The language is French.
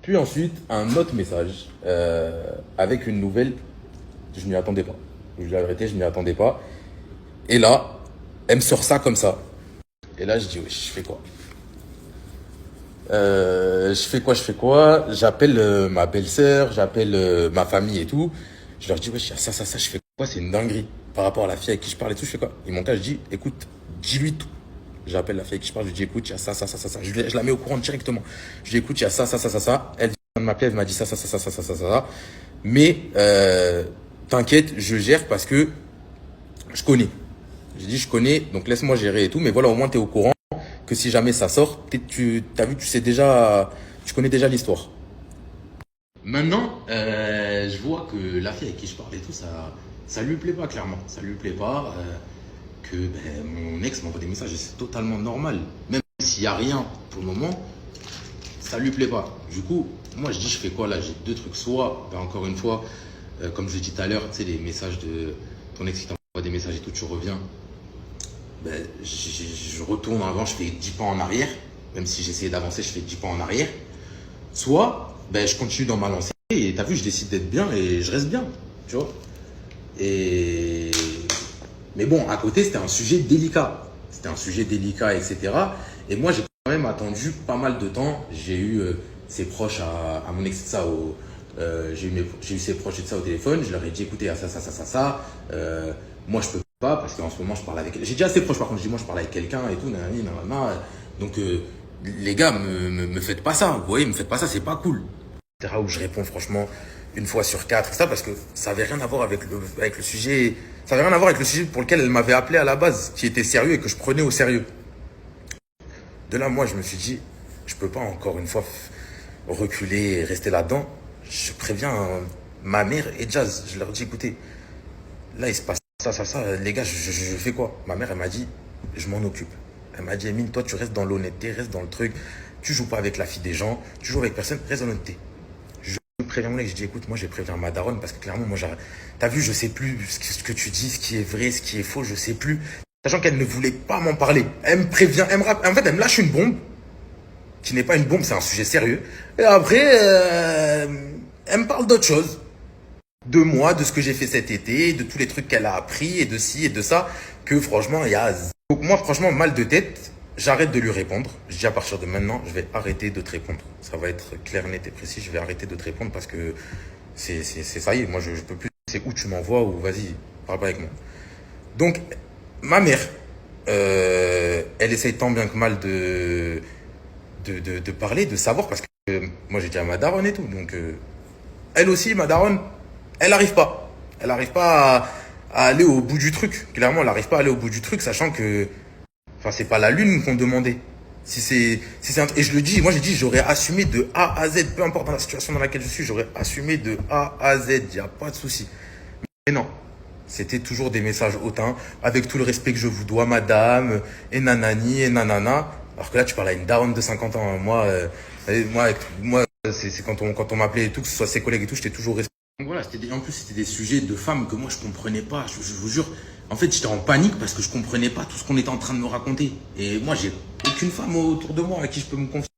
Puis ensuite, un autre message avec une nouvelle, je m'y attendais pas. Je dis la vérité, je m'y attendais pas. Et là, elle me sort ça comme ça. Et là, je dis, oui, je fais quoi? Je fais quoi? J'appelle ma belle-sœur, j'appelle ma famille et tout. Je leur dis, ouais, il y a ça, je fais quoi? C'est une dinguerie. Par rapport à la fille avec qui je parle et tout, je fais quoi? Ils m'ont cas, je dis, écoute, dis-lui tout. J'appelle la fille avec qui je parle, je lui dis, écoute, il y a ça. Je la mets au courant directement. Je lui dis, écoute, il y a ça. Elle vient de m'appeler, elle m'a dit ça. Mais, t'inquiète, je gère parce que je connais. J'ai dit, je connais, donc laisse-moi gérer et tout. Mais voilà, au moins, t'es au courant que si jamais ça sort, peut-être t'as vu, tu sais déjà, tu connais déjà l'histoire. Maintenant, je vois que la fille avec qui je parle et tout, ça lui plaît pas, clairement. Ça lui plaît pas. Que mon ex m'envoie des messages et c'est totalement normal. Même s'il n'y a rien pour le moment, ça lui plaît pas. Du coup, moi je dis, je fais quoi là? J'ai deux trucs. Soit, encore une fois, comme je l'ai dit tout à l'heure, tu sais, les messages de ton ex qui t'envoie des messages et tout, tu reviens. Je retourne avant, je fais 10 pas en arrière. Même si j'essayais d'avancer, je fais 10 pas en arrière. Soit, je continue dans ma lancée et t'as vu, je décide d'être bien et je reste bien. Tu vois? Et mais bon, à côté, c'était un sujet délicat. C'était un sujet délicat, etc. Et moi, j'ai quand même attendu pas mal de temps. J'ai eu ses proches à mon ex de ça j'ai eu ses proches de ça au téléphone. Je leur ai dit, écoutez, il y a ça. Moi, je peux pas parce qu'en ce moment, je parle avec. J'ai dit à ses proches, par contre, je dis, moi, je parle avec quelqu'un et tout, nanana. Donc, les gars, me faites pas ça. Vous voyez, me faites pas ça, c'est pas cool. Où je réponds franchement une fois sur quatre, ça parce que ça avait rien à voir avec le sujet, ça avait rien à voir avec le sujet pour lequel elle m'avait appelé à la base, qui était sérieux et que je prenais au sérieux. De là, moi, je me suis dit, je peux pas encore une fois reculer et rester là-dedans. Je préviens ma mère et Jazz. Je leur dis, écoutez, là, il se passe ça. Les gars, je fais quoi? Ma mère, elle m'a dit, je m'en occupe. Elle m'a dit, Emine, toi, tu restes dans l'honnêteté, reste dans le truc. Tu joues pas avec la fille des gens, tu joues avec personne, reste dans l'honnêteté. Je préviens mon ex, je dis écoute, moi je vais prévenir ma daronne parce que clairement, moi, t'as vu, je sais plus ce que tu dis, ce qui est vrai, ce qui est faux, je sais plus. Sachant qu'elle ne voulait pas m'en parler. Elle me prévient, en fait, elle me lâche une bombe qui n'est pas une bombe, c'est un sujet sérieux. Et après, elle me parle d'autre chose. De moi, de ce que j'ai fait cet été, de tous les trucs qu'elle a appris et de ci et de ça, que franchement, il y a. Donc moi, franchement, mal de tête. J'arrête de lui répondre. Je dis à partir de maintenant, je vais arrêter de te répondre. Ça va être clair, net et précis. Je vais arrêter de te répondre parce que c'est ça y est. Moi, je peux plus. C'est où tu m'envoies ou vas-y, parle pas avec moi. Donc, ma mère, elle essaye tant bien que mal de parler, de savoir parce que moi, j'ai dit à ma daronne et tout. Donc, elle aussi, ma daronne, elle n'arrive pas. Elle n'arrive pas à aller au bout du truc. Clairement, elle n'arrive pas à aller au bout du truc, sachant que enfin, c'est pas la lune qu'on demandait. Et je le dis, moi j'ai dit, j'aurais assumé de A à Z, peu importe dans la situation dans laquelle je suis, j'aurais assumé de A à Z, il n'y a pas de souci. Mais non, c'était toujours des messages hautains, avec tout le respect que je vous dois, madame, et nanani, et nanana. Alors que là, tu parles à une daronne de 50 ans. Moi, c'est quand on m'appelait et tout, que ce soit ses collègues et tout, j'étais toujours respecté. Donc voilà, en plus, c'était des sujets de femmes que moi, je comprenais pas. Je vous jure, en fait, j'étais en panique parce que je comprenais pas tout ce qu'on était en train de me raconter. Et moi, j'ai aucune femme autour de moi à qui je peux me confier.